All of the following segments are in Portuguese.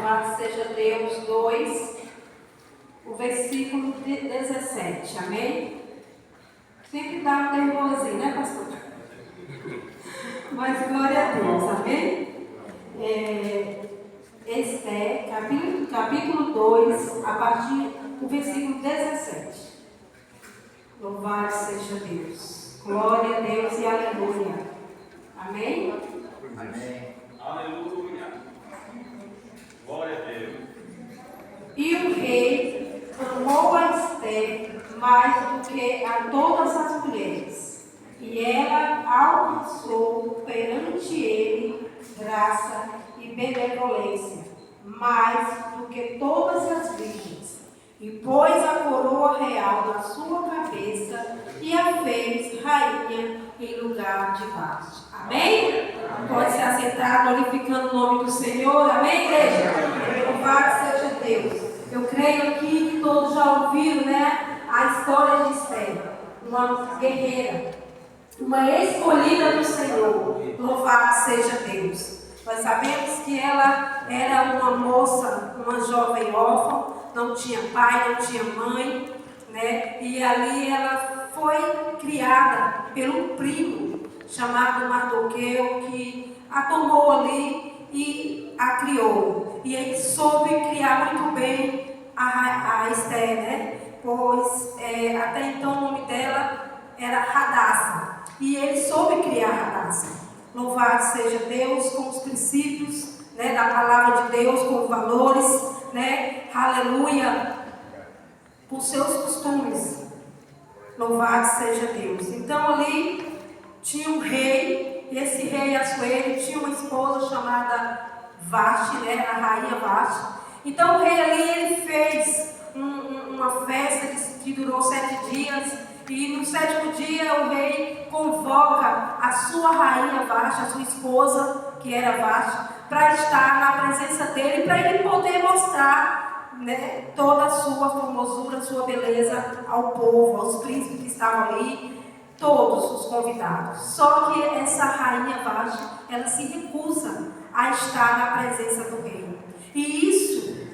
Louvado seja Deus 2, o versículo 17, amém? Sempre dá um nervosinho, né, pastor? Mas glória a Deus, amém? Esther, capítulo 2, a partir do versículo 17. Louvado seja Deus. Glória a Deus e aleluia. Amém? Amém. Aleluia. Glória a Deus. E o rei amou a Esther mais do que a todas as mulheres, e ela alcançou perante ele graça e benevolência, mais do que todas as virgens, e pôs a coroa real na sua cabeça e a fez rainha em lugar de Vasti. Amém? Pode se assentar glorificando o nome do Senhor. Amém, igreja? Louvado seja Deus. Eu creio aqui que todos já ouviram, né, a história de Esther, uma guerreira, uma escolhida do Senhor. Louvado seja Deus. Nós sabemos que ela era uma moça, uma jovem órfã, não tinha pai, não tinha mãe, né? E ali ela foi criada pelo primo chamado Mardoqueu, que a tomou ali e a criou. E ele soube criar muito bem a Esther, né? Pois até então o nome dela era Radassa. E ele soube criar Radassa. Louvado seja Deus, com os princípios, né, da palavra de Deus, com os valores, né? Aleluia, com seus costumes. Louvado seja Deus. Então ali tinha um rei, e esse rei Assuero tinha uma esposa chamada Vasti, né, a rainha Vasti. Então o rei ali ele fez uma festa que durou 7 dias. E no 7º dia o rei convoca a sua rainha Vasti, a sua esposa, que era Vasti, para estar na presença dele, para ele poder mostrar, né, toda a sua formosura, sua beleza ao povo, aos príncipes que estavam ali, todos os convidados. Só que essa rainha Vasti, ela se recusa a estar na presença do rei. E isso,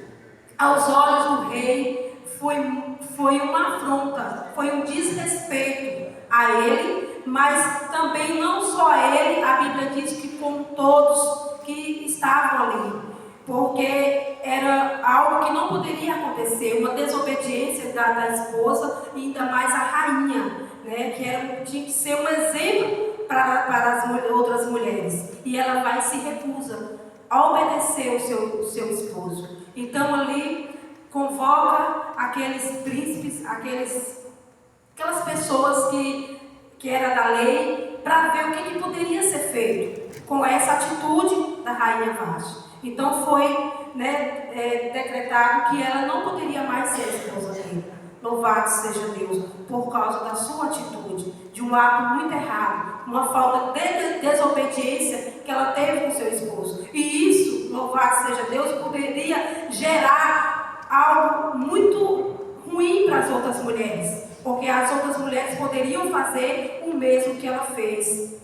aos olhos do rei, foi uma afronta, foi um desrespeito a ele, mas também não só a ele, a Bíblia diz que com todos que estavam ali, porque era algo que não poderia acontecer, uma desobediência da esposa e ainda mais a rainha, né, que tinha que ser um exemplo para as outras mulheres, e ela vai e se recusa a obedecer o seu esposo. Então ali convoca aqueles príncipes, aquelas pessoas que era da lei, para ver o que poderia ser feito com essa atitude da rainha Vasti. Então foi, né, decretado que ela não poderia mais ser esposa dele. Louvado seja Deus, por causa da sua atitude, de um ato muito errado, uma falta de desobediência que ela teve com seu esposo. E isso, louvado seja Deus, poderia gerar algo muito ruim para as outras mulheres, porque as outras mulheres poderiam fazer o mesmo que ela fez,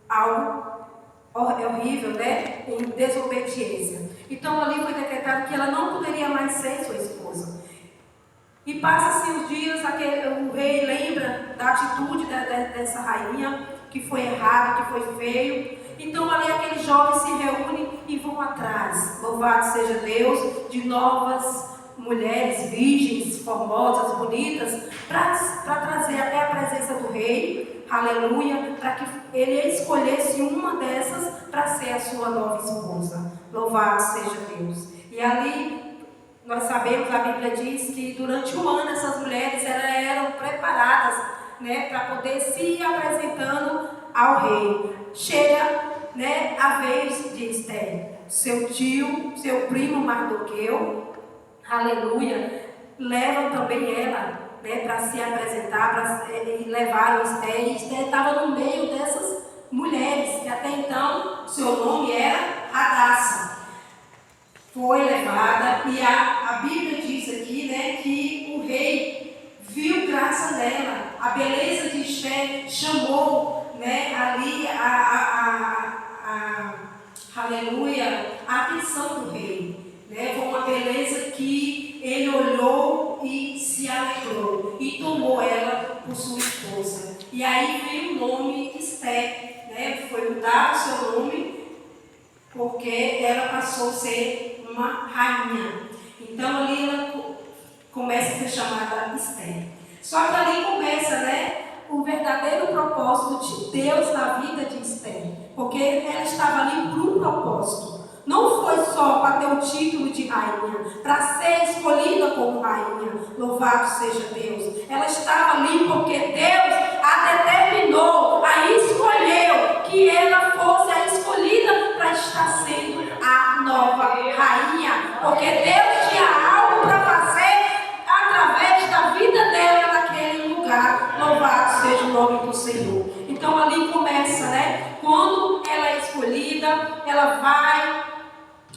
algo horrível, né? Em desobediência. Então ali foi decretado que ela não poderia mais ser sua esposa. E passa-se os dias, o rei lembra da atitude dessa rainha, que foi errada, que foi feio. Então ali aqueles jovens se reúnem e vão atrás, louvado seja Deus, de novas mulheres virgens, formosas, bonitas, para trazer até a presença do rei, aleluia, para que ele escolhesse uma dessas para ser a sua nova esposa. Louvado seja Deus. E ali nós sabemos, a Bíblia diz que durante um ano essas mulheres eram preparadas, né, para poder se ir apresentando ao rei. Chega, né, a vez de Esther, seu tio, seu primo Mardoqueu, aleluia, levam também ela, né, para se apresentar, e levaram Esther. E Esther estava no meio dessas mulheres, que até então seu nome era Radassa. Foi levada, e a Bíblia diz aqui, né, que o rei viu graça nela, a beleza de Esther chamou, né, ali aleluia, a atenção do rei. né? Foi uma beleza que ele olhou e se alegrou e tomou ela por sua esposa. E aí veio o nome Esther, né? Foi mudado o seu nome porque ela passou a ser uma rainha. Então ali ela começa a ser chamada Esther. Só que ali começa, né, o verdadeiro propósito de Deus na vida de Esther. Porque ela estava ali por um propósito. Não foi só para ter o título de rainha, para ser escolhida como rainha. Louvado seja Deus. Ela estava ali porque Deus a determinou, a escolheu que ela fosse a escolhida para estar sendo a nova rainha. Porque Deus tinha algo para fazer através da vida dela naquele lugar. Louvado seja o nome do Senhor. Então ali começa, né? Quando ela é escolhida, ela vai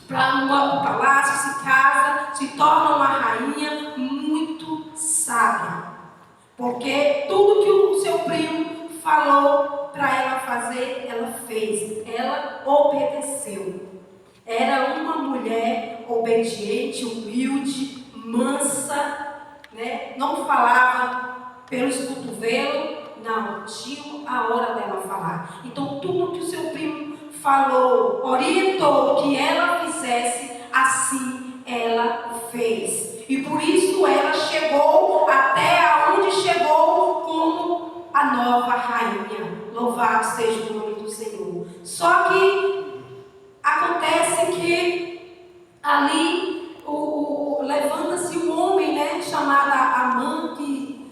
para o palácio, se casa, se torna uma rainha muito sábia. Porque tudo que o seu primo falou para ela fazer, ela fez. Ela obedeceu. Era uma mulher obediente, humilde, mansa, né? Não falava pelos cotovelos, não, tinha a hora dela falar. Então tudo que o seu primo falou, orientou que ela fizesse, assim ela fez. E por isso ela chegou até onde chegou como a nova rainha. Louvado seja o nome do Senhor. Só que acontece que ali levanta-se um homem, né, chamado Amã, que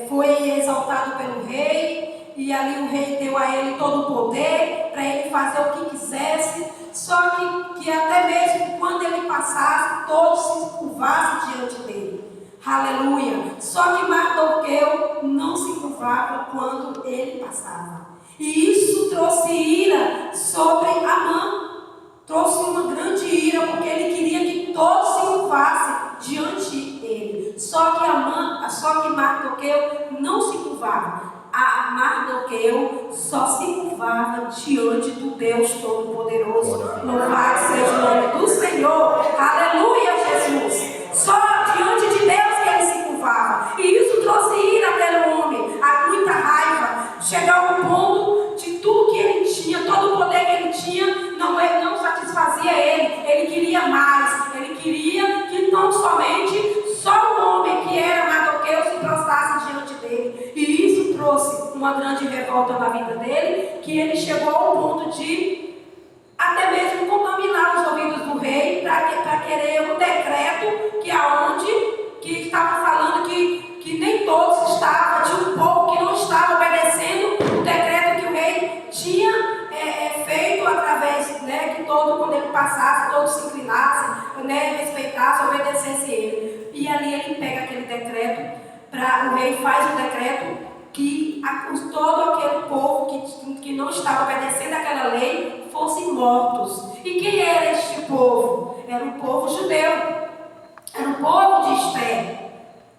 foi exaltado pelo rei, e ali o rei deu a ele todo o poder para ele fazer o que quisesse. Só que até mesmo quando ele passasse, todos se curvassem diante dele. Aleluia! Só que Mardoqueu não se curvava quando ele passava. E isso trouxe ira sobre Amã. Trouxe uma grande ira, porque ele queria que todos se curvassem diante dele. Só que Mardoqueu não se curvava. A Mardoqueu só se curvava diante do Deus Todo-Poderoso. Louvado seja o nome do Senhor. Aleluia, Jesus. Só diante de Deus que ele se curvava. E isso trouxe ira àquele homem, a muita raiva. Chegar ao ponto de tudo que ele tinha, todo o poder que ele tinha, não satisfazia ele. Ele queria mais. Ele queria que não somente só o homem que era Mardoqueu se prostrasse diante dele. E isso trouxe uma grande revolta na vida dele, que ele chegou ao ponto de até mesmo contaminar os ouvidos do rei para querer um decreto que estava falando que nem todos estavam, tinha um povo que não estava obedecendo o decreto que o rei tinha feito através, né, que quando ele passasse, todos se inclinassem, né, respeitassem, obedecessem ele. E ali ele pega aquele decreto, o rei faz um decreto que todo aquele povo que não estava obedecendo aquela lei fossem mortos. E quem era este povo? Era o povo judeu, era o povo de Esther.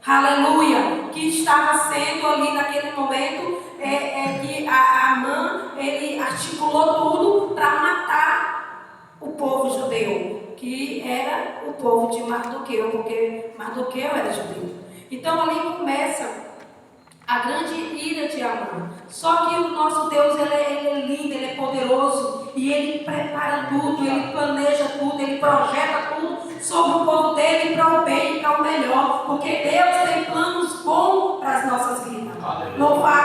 Aleluia! Que estava sendo ali naquele momento que Amã, ele articulou tudo para matar o povo judeu, que era o povo de Mardoqueu, porque Mardoqueu era judeu. Então ali começa a grande ira de Amã. Só que o nosso Deus, ele é lindo, ele é poderoso, e ele prepara tudo, ele planeja tudo, ele projeta tudo sobre o povo dele para o bem e para o melhor, porque Deus tem planos bons para as nossas vidas. Louvado